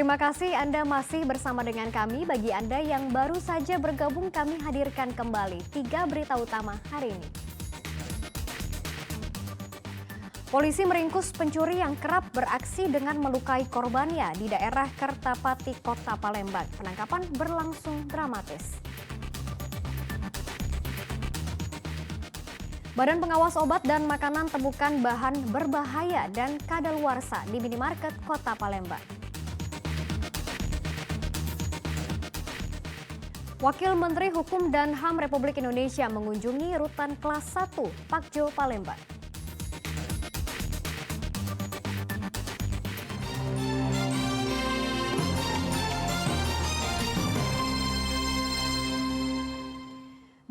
Terima kasih Anda masih bersama dengan kami. Bagi Anda yang baru saja bergabung, kami hadirkan kembali 3 berita utama hari ini. Polisi meringkus pencuri yang kerap beraksi dengan melukai korbannya di daerah Kertapati, Kota Palembang. Penangkapan berlangsung dramatis. Badan Pengawas Obat dan Makanan temukan bahan berbahaya dan kadaluarsa di minimarket Kota Palembang. Wakil Menteri Hukum dan HAM Republik Indonesia mengunjungi rutan kelas 1 Pakjo Palembang.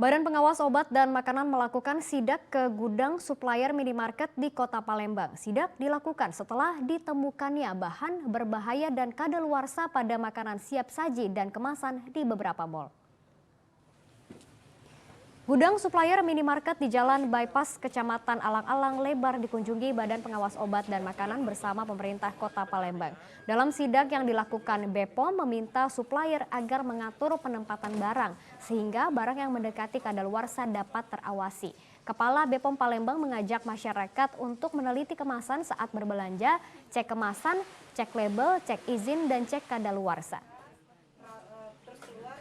Badan Pengawas Obat dan Makanan melakukan sidak ke gudang supplier minimarket di Kota Palembang. Sidak dilakukan setelah ditemukannya bahan berbahaya dan kadaluarsa pada makanan siap saji dan kemasan di beberapa mal. Gudang supplier minimarket di Jalan Bypass Kecamatan Alang-Alang Lebar dikunjungi Badan Pengawas Obat dan Makanan bersama pemerintah Kota Palembang. Dalam sidak yang dilakukan, BPOM meminta supplier agar mengatur penempatan barang sehingga barang yang mendekati kadaluarsa dapat terawasi. Kepala BPOM Palembang mengajak masyarakat untuk meneliti kemasan saat berbelanja, cek kemasan, cek label, cek izin, dan cek kadaluarsa.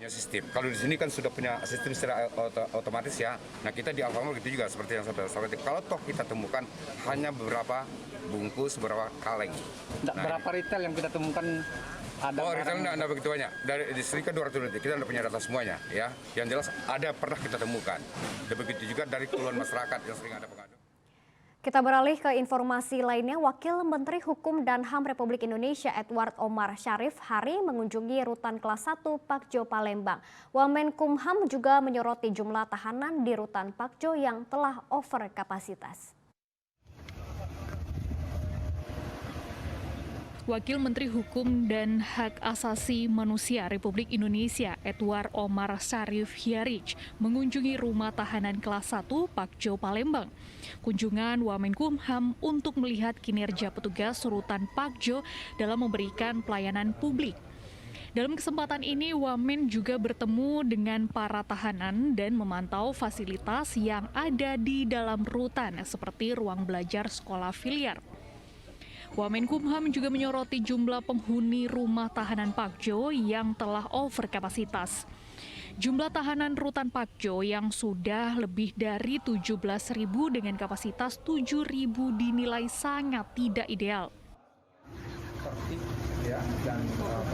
Ya, sistem. Kalau di sini kan sudah punya sistem secara otomatis ya. Nah, kita di Alfamart gitu juga seperti yang saya sampaikan. Kalau toh kita temukan hanya beberapa bungkus, beberapa kaleng. Berapa retail yang kita temukan ada? Oh, retail enggak begitu banyak. Dari di sini kan 200 retail. Kita tidak punya data semuanya ya. Yang jelas ada pernah kita temukan. Dan begitu juga dari keluhan masyarakat yang sering ada pengadu. Kita beralih ke informasi lainnya. Wakil Menteri Hukum dan HAM Republik Indonesia Edward Omar Syarif hari mengunjungi rutan kelas 1 Pakjo Palembang. Wamenkumham juga menyoroti jumlah tahanan di rutan Pakjo yang telah over kapasitas. Wakil Menteri Hukum dan Hak Asasi Manusia Republik Indonesia Edward Omar Syarif Hiarij mengunjungi rumah tahanan kelas 1 Pakjo Palembang. Kunjungan Wamenkumham untuk melihat kinerja petugas rutan Pakjo dalam memberikan pelayanan publik. Dalam kesempatan ini, Wamen juga bertemu dengan para tahanan dan memantau fasilitas yang ada di dalam rutan seperti ruang belajar sekolah filiar. Wamenkumham juga menyoroti jumlah penghuni rumah tahanan Pakjo yang telah over kapasitas. Jumlah tahanan rutan Pakjo yang sudah lebih dari 17.000 dengan kapasitas 7.000 dinilai sangat tidak ideal. Tertib ya, dan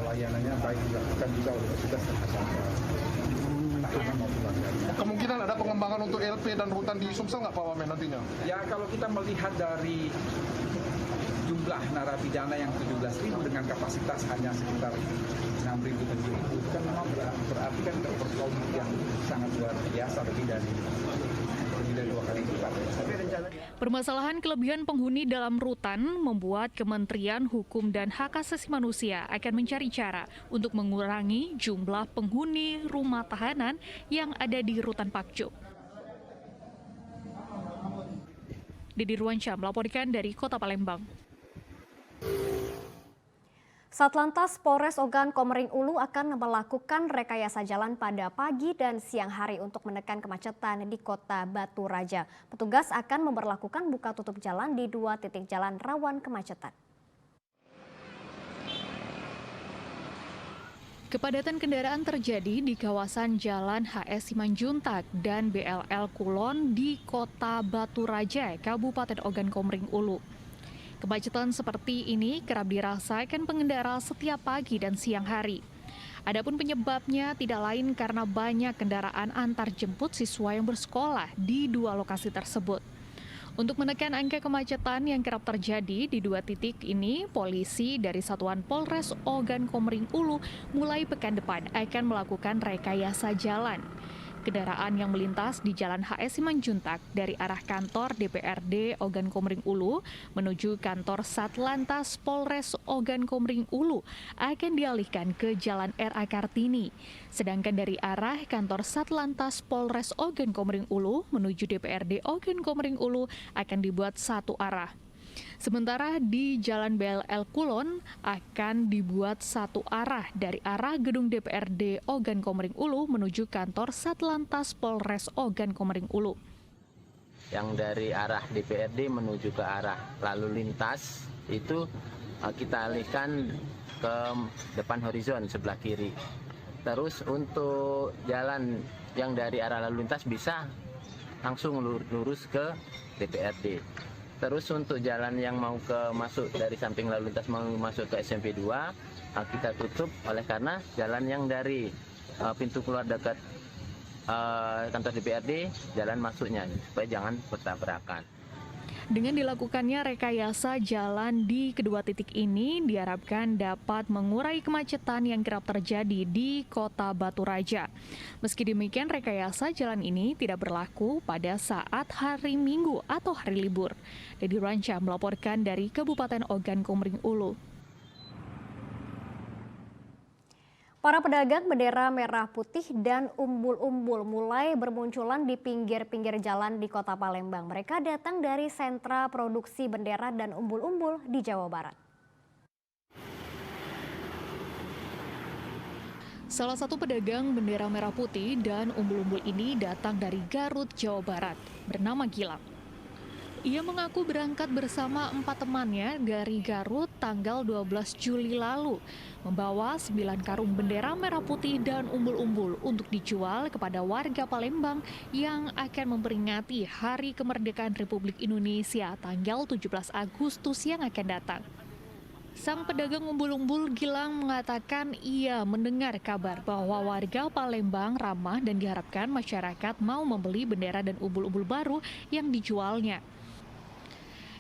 pelayanannya baik dilakukan juga oleh petugas tahanan maupun warga. Kemungkinan ada pengembangan untuk LP dan rutan di Sumsel nggak Pak Wamen nantinya? Ya, kalau kita melihat dari jumlah narapidana yang 17.000 dengan kapasitas hanya sekitar 6.000 ke 7.000 itu kan memang berarti kan overflow yang sangat luar biasa, lebih dari 2 kali lipat. Permasalahan kelebihan penghuni dalam rutan membuat Kementerian Hukum dan Hak Asasi Manusia akan mencari cara untuk mengurangi jumlah penghuni rumah tahanan yang ada di rutan Pakjo. Didi Ruansyah melaporkan dari Kota Palembang. Satlantas Polres Ogan Komering Ulu akan melakukan rekayasa jalan pada pagi dan siang hari untuk menekan kemacetan di Kota Batu Raja. Petugas akan memberlakukan buka tutup jalan di 2 titik jalan rawan kemacetan. Kepadatan kendaraan terjadi di kawasan Jalan HS Simanjuntak dan BLL Kulon di Kota Batu Raja, Kabupaten Ogan Komering Ulu. Kemacetan seperti ini kerap dirasakan pengendara setiap pagi dan siang hari. Adapun penyebabnya tidak lain karena banyak kendaraan antar jemput siswa yang bersekolah di 2 lokasi tersebut. Untuk menekan angka kemacetan yang kerap terjadi di 2 titik ini, polisi dari Satuan Polres Ogan Komering Ulu mulai pekan depan akan melakukan rekayasa jalan. Kendaraan yang melintas di Jalan HS Simanjuntak dari arah kantor DPRD Ogan Komering Ulu menuju kantor Satlantas Polres Ogan Komering Ulu akan dialihkan ke Jalan RA Kartini. Sedangkan dari arah kantor Satlantas Polres Ogan Komering Ulu menuju DPRD Ogan Komering Ulu akan dibuat satu arah. Sementara di Jalan BLL Kulon akan dibuat satu arah dari arah gedung DPRD Ogan Komering Ulu menuju kantor Satlantas Polres Ogan Komering Ulu. Yang dari arah DPRD menuju ke arah lalu lintas itu kita alihkan ke depan horizon sebelah kiri. Terus untuk jalan yang dari arah lalu lintas bisa langsung lurus ke DPRD. Terus untuk jalan yang mau masuk dari samping lalu lintas mau masuk ke SMP 2 kita tutup oleh karena jalan yang dari pintu keluar dekat kantor DPRD jalan masuknya supaya jangan bertabrakan. Dengan dilakukannya rekayasa jalan di kedua titik ini diharapkan dapat mengurai kemacetan yang kerap terjadi di Kota Batu Raja. Meski demikian, rekayasa jalan ini tidak berlaku pada saat hari Minggu atau hari libur. Dedi Ranca melaporkan dari Kabupaten Ogan Komering Ulu. Para pedagang bendera merah putih dan umbul-umbul mulai bermunculan di pinggir-pinggir jalan di Kota Palembang. Mereka datang dari sentra produksi bendera dan umbul-umbul di Jawa Barat. Salah satu pedagang bendera merah putih dan umbul-umbul ini datang dari Garut, Jawa Barat, bernama Gilang. Ia mengaku berangkat bersama 4 temannya dari Garut tanggal 12 Juli lalu, membawa 9 karung bendera merah putih dan umbul-umbul untuk dijual kepada warga Palembang yang akan memperingati Hari Kemerdekaan Republik Indonesia tanggal 17 Agustus yang akan datang. Sang pedagang umbul-umbul Gilang mengatakan ia mendengar kabar bahwa warga Palembang ramah dan diharapkan masyarakat mau membeli bendera dan umbul-umbul baru yang dijualnya.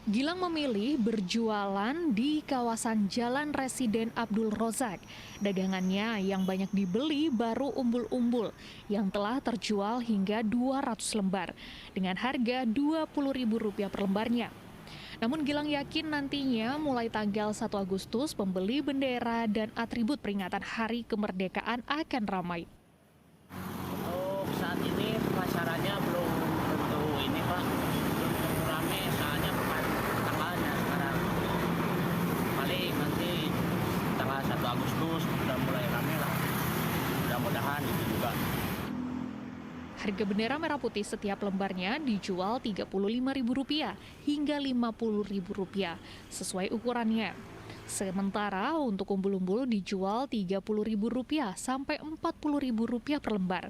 Gilang memilih berjualan di kawasan Jalan Residen Abdul Rozak. Dagangannya yang banyak dibeli baru umbul-umbul yang telah terjual hingga 200 lembar dengan harga Rp20.000 per lembarnya. Namun Gilang yakin nantinya mulai tanggal 1 Agustus pembeli bendera dan atribut peringatan Hari Kemerdekaan akan ramai. Untuk saat ini pemasarannya belum tentu ini Pak, belum tentu ramai soalnya bukan tanggalnya sekarang. Paling nanti tanggal 1 Agustus sudah mulai ramai lah, mudah-mudahan itu juga. Harga bendera merah putih setiap lembarnya dijual Rp35.000 hingga Rp50.000 sesuai ukurannya. Sementara untuk umbul-umbul dijual Rp30.000 sampai Rp40.000 per lembar.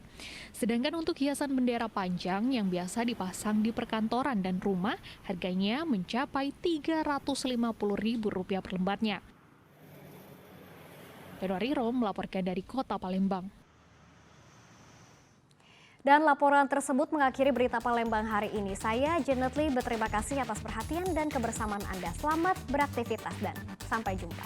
Sedangkan untuk hiasan bendera panjang yang biasa dipasang di perkantoran dan rumah, harganya mencapai Rp350.000 per lembarnya. Edward Rom melaporkan dari Kota Palembang. Dan laporan tersebut mengakhiri berita Palembang hari ini. Saya Janet Lee berterima kasih atas perhatian dan kebersamaan Anda. Selamat beraktivitas dan sampai jumpa.